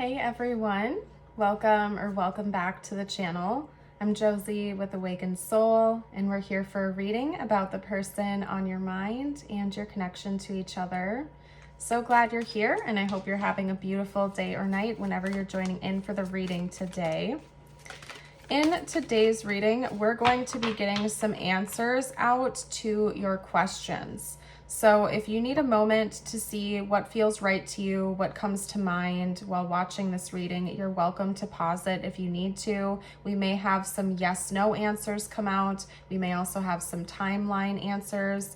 Hey everyone, welcome back to the channel. I'm Josie with Awakened Soul, and we're here for a reading about the person on your mind and your connection to each other. So glad you're here, and I hope you're having a beautiful day or night whenever you're joining in for the reading today. In today's reading, we're going to be getting some answers out to your questions. So if you need a moment to see what feels right to you, what comes to mind while watching this reading, you're welcome to pause it if you need to. We may have some yes/no answers come out. We may also have some timeline answers.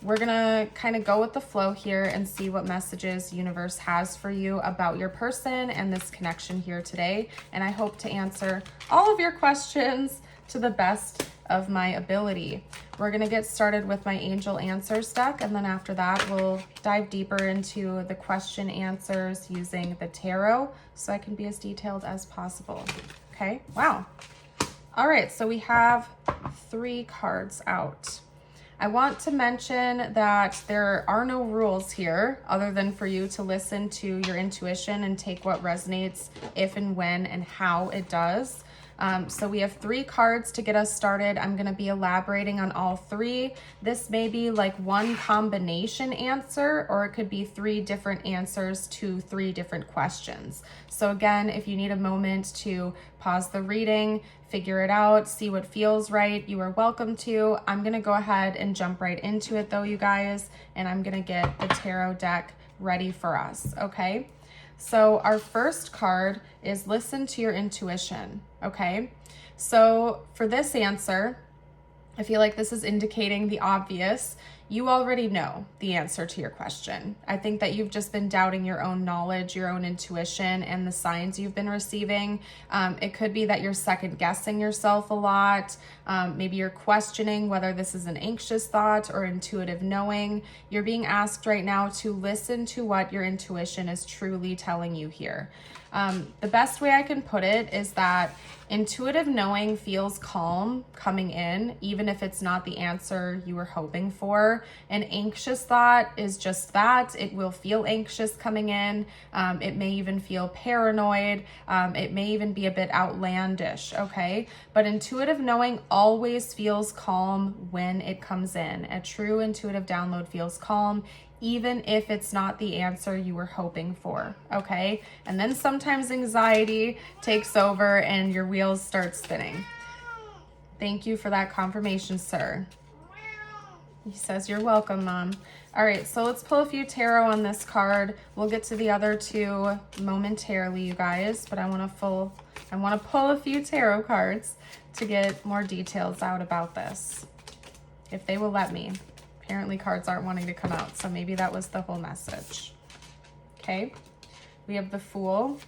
We're gonna kind of go with the flow here and see what messages universe has for you about your person and this connection here today. And I hope to answer all of your questions to the best of my ability. We're gonna get started with my angel answers deck, and then after that we'll dive deeper into the question answers using the tarot so I can be as detailed as possible. Okay, wow. All right, so we have 3 cards out. I want to mention that there are no rules here other than for you to listen to your intuition and take what resonates if and when and how it does. So we have 3 cards to get us started. I'm going to be elaborating on all 3. This may be like one combination answer, or it could be 3 different answers to 3 different questions. So again, if you need a moment to pause the reading, figure it out, see what feels right, you are welcome to. I'm going to go ahead and jump right into it though, you guys, and I'm going to get the tarot deck ready for us, okay? So our first card is listen to your intuition, okay? So for this answer, I feel like this is indicating the obvious. You already know the answer to your question. I think that you've just been doubting your own knowledge, your own intuition, and the signs you've been receiving. It could be that you're second guessing yourself a lot. Maybe you're questioning whether this is an anxious thought or intuitive knowing. You're being asked right now to listen to what your intuition is truly telling you here. The best way I can put it is that intuitive knowing feels calm coming in, even if it's not the answer you were hoping for. An anxious thought is just that. It will feel anxious coming in. It may even feel paranoid. It may even be a bit outlandish, okay? But intuitive knowing always feels calm when it comes in. A true intuitive download feels calm, even if it's not the answer you were hoping for, okay? And then sometimes anxiety takes over and your wheels start spinning. Thank you for that confirmation, sir. He says you're welcome, Mom. All right, so let's pull a few tarot on this card. We'll get to the other 2 momentarily, you guys, but I want to pull a few tarot cards to get more details out about this, if they will let me. Apparently cards aren't wanting to come out, so maybe that was the whole message. Okay, we have the Fool.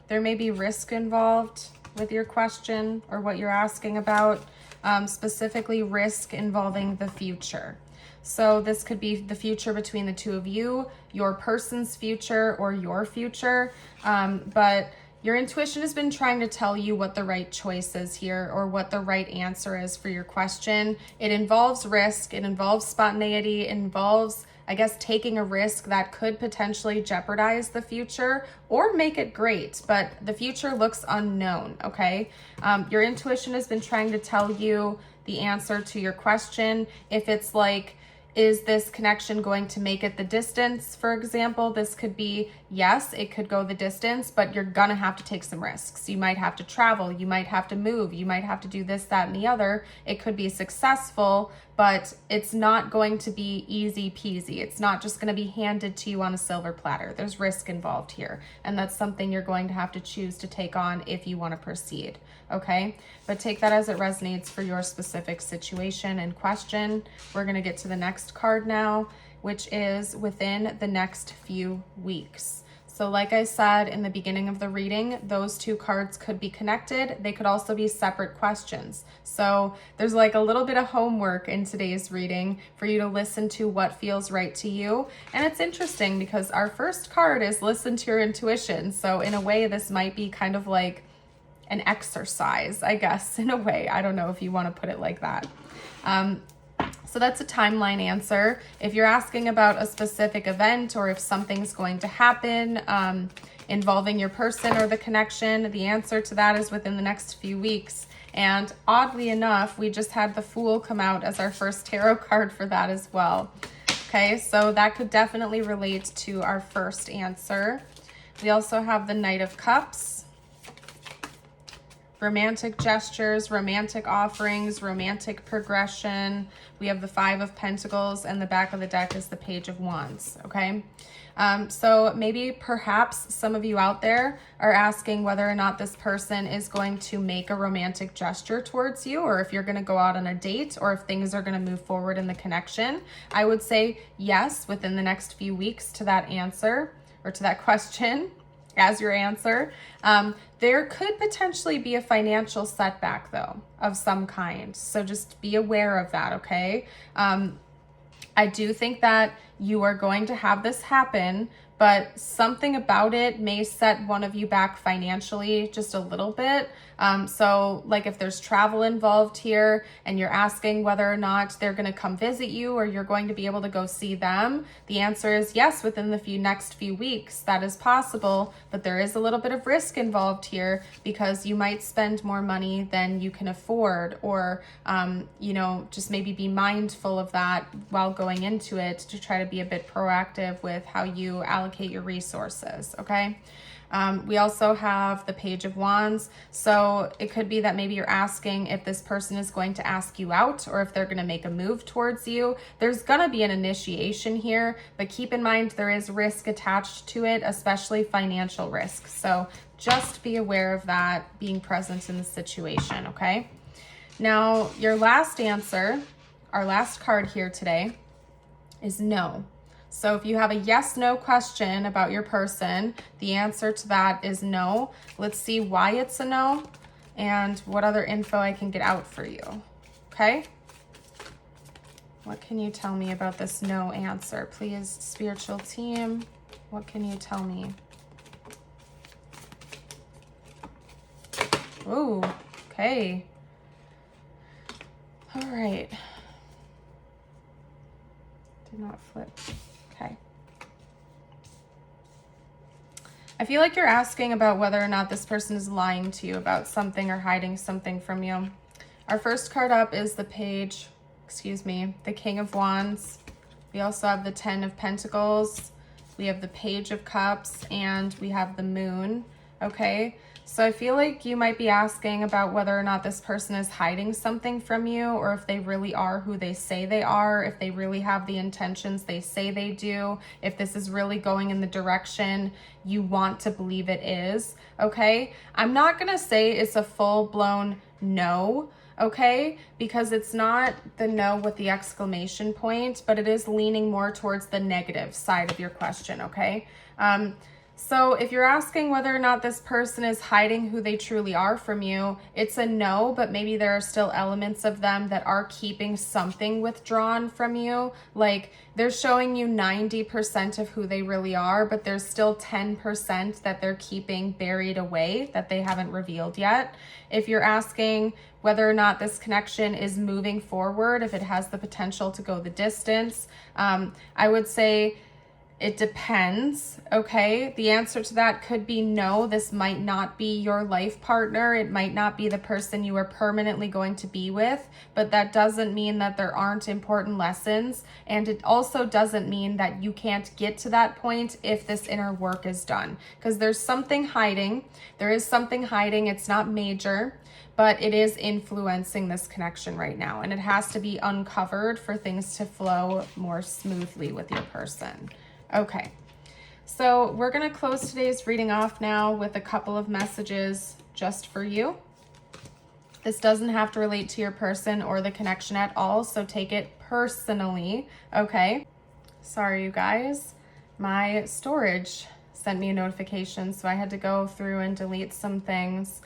There may be risk involved with your question or what you're asking about, specifically risk involving the future. So this could be the future between the 2 of you, your person's future, or your future, but your intuition has been trying to tell you what the right choice is here, or what the right answer is for your question. It involves risk, it involves spontaneity, it involves, I guess, taking a risk that could potentially jeopardize the future or make it great, but the future looks unknown, okay? Your intuition has been trying to tell you the answer to your question. If it's like, is this connection going to make it the distance, for example? This could be, yes, it could go the distance, but you're gonna have to take some risks. You might have to travel, you might have to move, you might have to do this, that, and the other. It could be successful, but it's not going to be easy peasy. It's not just gonna be handed to you on a silver platter. There's risk involved here, and that's something you're going to have to choose to take on if you wanna proceed, okay? But take that as it resonates for your specific situation and question. We're gonna get to the next card now, which is within the next few weeks. So like I said in the beginning of the reading, those 2 cards could be connected. They could also be separate questions. So there's like a little bit of homework in today's reading for you to listen to what feels right to you. And it's interesting because our first card is listen to your intuition. So in a way, this might be kind of like an exercise, I guess, in a way. I don't know if you want to put it like that. So that's a timeline answer. If you're asking about a specific event or if something's going to happen involving your person or the connection, the answer to that is within the next few weeks. And oddly enough, we just had the Fool come out as our first tarot card for that as well. Okay, so that could definitely relate to our first answer. We also have the Knight of Cups. Romantic gestures, romantic offerings, romantic progression. We have the Five of Pentacles, and the back of the deck is the Page of Wands, okay? So maybe perhaps some of you out there are asking whether or not this person is going to make a romantic gesture towards you, or if you're going to go out on a date, or if things are going to move forward in the connection. I would say yes within the next few weeks to that answer, or to that question as your answer. There could potentially be a financial setback though of some kind. So just be aware of that, okay? I do think that you are going to have this happen, but something about it may set one of you back financially just a little bit. So like if there's travel involved here and you're asking whether or not they're going to come visit you or you're going to be able to go see them, the answer is yes, within the next few weeks. That is possible, but there is a little bit of risk involved here because you might spend more money than you can afford, or, you know, just maybe be mindful of that while going into it to try to be a bit proactive with how you allocate your resources, okay? We also have the Page of Wands. So it could be that maybe you're asking if this person is going to ask you out or if they're going to make a move towards you. There's going to be an initiation here, but keep in mind there is risk attached to it, especially financial risk. So just be aware of that being present in the situation, okay? Now, your last answer, our last card here today, is no. So if you have a yes/no question about your person, the answer to that is no. Let's see why it's a no and what other info I can get out for you, okay? What can you tell me about this no answer? Please, spiritual team, what can you tell me? Ooh, okay. All right. Did not flip. Okay. I feel like you're asking about whether or not this person is lying to you about something or hiding something from you. Our first card up is the King of Wands. We also have the Ten of Pentacles. We have the Page of Cups, and we have the Moon, okay? So I feel like you might be asking about whether or not this person is hiding something from you, or if they really are who they say they are, if they really have the intentions they say they do, if this is really going in the direction you want to believe it is, okay? I'm not gonna say it's a full-blown no, okay? Because it's not the no with the exclamation point, but it is leaning more towards the negative side of your question, okay? So if you're asking whether or not this person is hiding who they truly are from you, it's a no, but maybe there are still elements of them that are keeping something withdrawn from you. Like they're showing you 90% of who they really are, but there's still 10% that they're keeping buried away that they haven't revealed yet. If you're asking whether or not this connection is moving forward, if it has the potential to go the distance, I would say it depends, okay? The answer to that could be no, this might not be your life partner. It might not be the person you are permanently going to be with, but that doesn't mean that there aren't important lessons. And it also doesn't mean that you can't get to that point if this inner work is done, because there's something hiding. There is something hiding. It's not major, but it is influencing this connection right now. And it has to be uncovered for things to flow more smoothly with your person. Okay, so we're going to close today's reading off now with a couple of messages just for you. This doesn't have to relate to your person or the connection at all, so take it personally, okay? Sorry, you guys. My storage sent me a notification, so I had to go through and delete some things.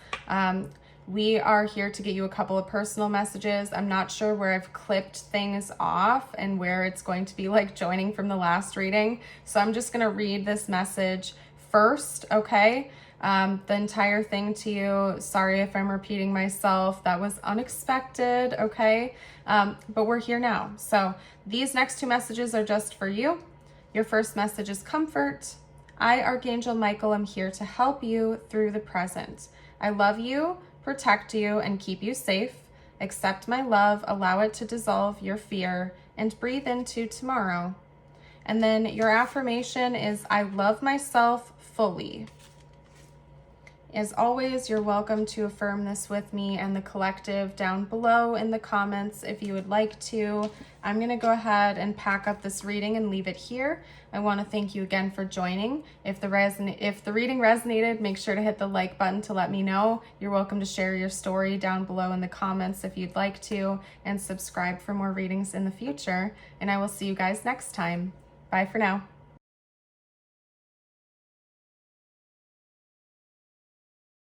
We are here to get you a couple of personal messages. I'm not sure where I've clipped things off and where it's going to be like joining from the last reading. So I'm just going to read this message first, okay? the entire thing to you. Sorry if I'm repeating myself. That was unexpected, okay? But we're here now. So these next 2 messages are just for you. Your first message is comfort. I, Archangel Michael, am here to help you through the present. I love you, protect you, and keep you safe. Accept my love, allow it to dissolve your fear, and breathe into tomorrow. And then your affirmation is, I love myself fully. As always, you're welcome to affirm this with me and the collective down below in the comments if you would like to. I'm going to go ahead and pack up this reading and leave it here. I want to thank you again for joining. If the reading resonated, make sure to hit the like button to let me know. You're welcome to share your story down below in the comments if you'd like to, and subscribe for more readings in the future. And I will see you guys next time. Bye for now.